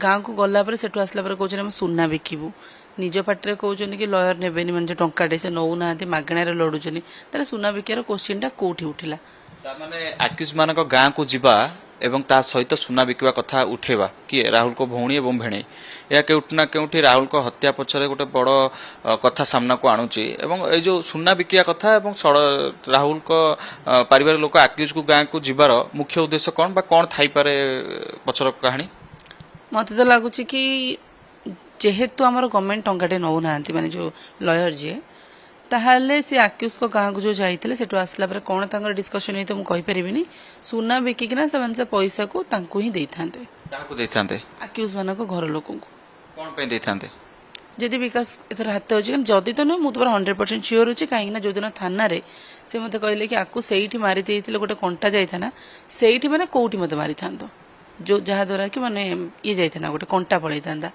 ଗାଁ କୁ ଗଲା ପରେ ସେଠୁ ଆସିଲା ପରେ କହୁଛନ୍ତି ଆମେ ସୁନା ବିକିବୁ ନିଜ ପାଟିରେ କହୁଛନ୍ତି କି ଲୟର ନେବେନି ମାନେ ଯୋଉ ଟଙ୍କାଟେ ସେ ନଉନାହାନ୍ତି ମାଗଣାରେ ଲଢୁଛନ୍ତି ତାହେଲେ ସୁନା ବିକିବାର କୋଶ୍ଚିନ୍ଟା କୋଉଠି ଉଠିଲା ତାମାନେ ଆକ୍ୟୁଜ ମାନଙ୍କ ଗାଁକୁ ଯିବା ଏବଂ ତା ସହିତ ସୁନା ବିକିବା କଥା ଉଠେଇବା କିଏ ରାହୁଲଙ୍କ ଭଉଣୀ ଏବଂ ଭେଣେଇ ଏହା କେଉଁଠି ନା କେଉଁଠି ରାହୁଲଙ୍କ ହତ୍ୟା ପଛରେ ଗୋଟେ ବଡ଼ କଥା ସାମ୍ନାକୁ ଆଣୁଛି ଏବଂ ଏଇ ଯେଉଁ ସୁନା ବିକିବା କଥା ଏବଂ ରାହୁଲଙ୍କ ପାରିବାରିକ ଲୋକ ଆକ୍ୟୁଜକୁ ଗାଁକୁ ଯିବାର ମୁଖ୍ୟ ଉଦ୍ଦେଶ୍ୟ କ'ଣ ବା କ'ଣ ଥାଇପାରେ ପଛର କାହାଣୀ ମତେ ତ ଲାଗୁଛି କି ଯେହେତୁ ଆମର ଗଭର୍ଣ୍ଣମେଣ୍ଟ ଟଙ୍କାଟେ ନଉନାହାନ୍ତି ମାନେ ଯୋଉ ଲୟର ଯିଏ ତାହେଲେ ସେ ଆକ୍ୟୁଜଙ୍କ ଗାଁକୁ ଯୋଉ ଯାଇଥିଲେ ସେଠୁ ଆସିଲା ପରେ କ'ଣ ତାଙ୍କର ଡିସ୍କସନ ହେଇଥିବ ମୁଁ କହିପାରିବିନି ସୁନା ବିକିକିନା ସେମାନେ ସେ ପଇସାକୁ ତାଙ୍କୁ ହିଁ ଦେଇଥାନ୍ତେ କାହାକୁ ଦେଇଥାନ୍ତେ ଆକ୍ୟୁଜ ମାନଙ୍କ ଘର ଲୋକଙ୍କୁ କ'ଣ ପାଇଁ ଦେଇଥାନ୍ତେ ଯଦି ବିକାଶ ଏଥର ହାତ ଅଛି କାରଣ ଯଦି ତ ନୁହେଁ ମୁଁ ତ 100% ସିଓର ଅଛି କାହିଁକି ନା ଯୋଉଦିନ ଥାନାରେ ସେ ମତେ କହିଲେ କି ଆକୁ ସେଇଠି ମାରି ଦେଇଥିଲେ ଗୋଟେ କଣ୍ଟା ଯାଇଥାନା ସେଇଠି ମାନେ କୋଉଠି ମତେ ମାରିଥାନ୍ତ ଯୋଉ ଯାହାଦ୍ୱାରା କି ମାନେ ଇଏ ଯାଇଥାନ୍ତା ଗୋଟେ କଣ୍ଟା ପଳେଇଥାନ୍ତା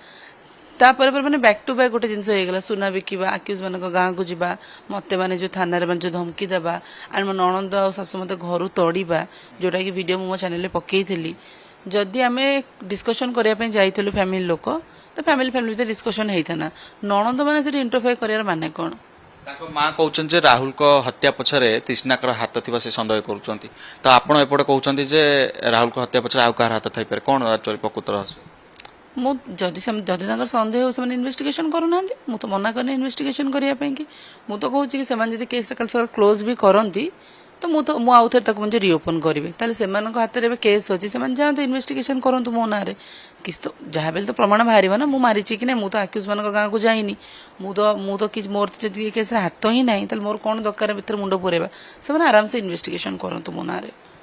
ତାପରେ ମାନେ ବ୍ୟାକ୍ ଟୁ ବ୍ୟାକ୍ ଗୋଟେ ଜିନିଷ ହେଇଗଲା ସୁନା ବିକିବା ଆକ୍ୟୁଜ ମାନଙ୍କ ଗାଁକୁ ଯିବା ମତେ ମାନେ ଯୋଉ ଥାନାରେ ମାନେ ଯୋଉ ଧମକି ଦେବା ଆଉ ମୋ ନଣନ୍ଦ ଆଉ ଶାଶୁ ମତେ ଘରୁ ତଡ଼ିବା ଯୋଉଟା କି ଭିଡ଼ିଓ ମୁଁ ମୋ ଚ୍ୟାନେଲରେ ପକେଇଥିଲି ଯଦି ଆମେ ଡିସ୍କସନ କରିବା ପାଇଁ ଯାଇଥିଲୁ ଫ୍ୟାମିଲି ଲୋକ ତ ଫ୍ୟାମିଲି ଭିତରେ ଡିସ୍କସନ ହେଇଥାନ୍ତା ନଣନ୍ଦ ମାନେ ସେଠି ଇଣ୍ଟରଫିୟର କରିବାର ମାନେ କ'ଣ ତାଙ୍କ ମା କହୁଛନ୍ତି ଯେ ରାହୁଲଙ୍କ ହତ୍ୟା ପଛରେ ତୃଷ୍ଣାଙ୍କର ହାତ ଥିବା ସେ ସନ୍ଦେହ କରୁଛନ୍ତି ତ ଆପଣ ଏପଟେ କହୁଛନ୍ତି ଯେ ରାହୁଲଙ୍କ ହତ୍ୟା ପଛରେ ଆଉ କାହାର ହାତ ଥାଇପାରେ କ'ଣ ଆକ୍ଚୁଆଲି ପ୍ରକୃତ ରହସ୍ୟ ମୁଁ ଯଦି ତାଙ୍କର ସନ୍ଦେହ ହଉ ସେମାନେ ଇନଭେଷ୍ଟିଗେସନ କରୁନାହାନ୍ତି ମୁଁ ତ ମନା କରିନି ଇନଭେଷ୍ଟିଗେସନ କରିବା ପାଇଁ କି ମୁଁ ତ କହୁଛି କି ସେମାନେ ଯଦି କେସ୍ କାଲି ସକାଳେ କ୍ଲୋଜ ବି କରନ୍ତି ତ ମୁଁ ଆଉ ଥରେ ତାକୁ ମଧ୍ୟ ରିଓପନ କରିବି ତାହେଲେ ସେମାନଙ୍କ ହାତରେ ଏବେ କେସ୍ ଅଛି ସେମାନେ ଯାଆନ୍ତୁ ଇନଭେଷ୍ଟିଗେସନ କରନ୍ତୁ ମୋ ନାଁରେ କିଛି ତ ଯାହା ବି ତ ପ୍ରମାଣ ବାହାରିବ ନା ମୁଁ ମାରିଛି କି ନାହିଁ ମୁଁ ତ ଆକ୍ୟୁଜ ମାନଙ୍କ ଗାଁକୁ ଯାଇନି ମୁଁ ତ କିଛି ମୋର ଯଦି କେସ୍ରେ ହାତ ହିଁ ନାହିଁ ତାହେଲେ ମୋର କ'ଣ ଦରକାର ଭିତରେ ମୁଣ୍ଡ ପୁରେଇବା ସେମାନେ ଆରାମସେ ଇନଭେଷ୍ଟିଗେସନ କରନ୍ତୁ ମୋ ନାଁରେ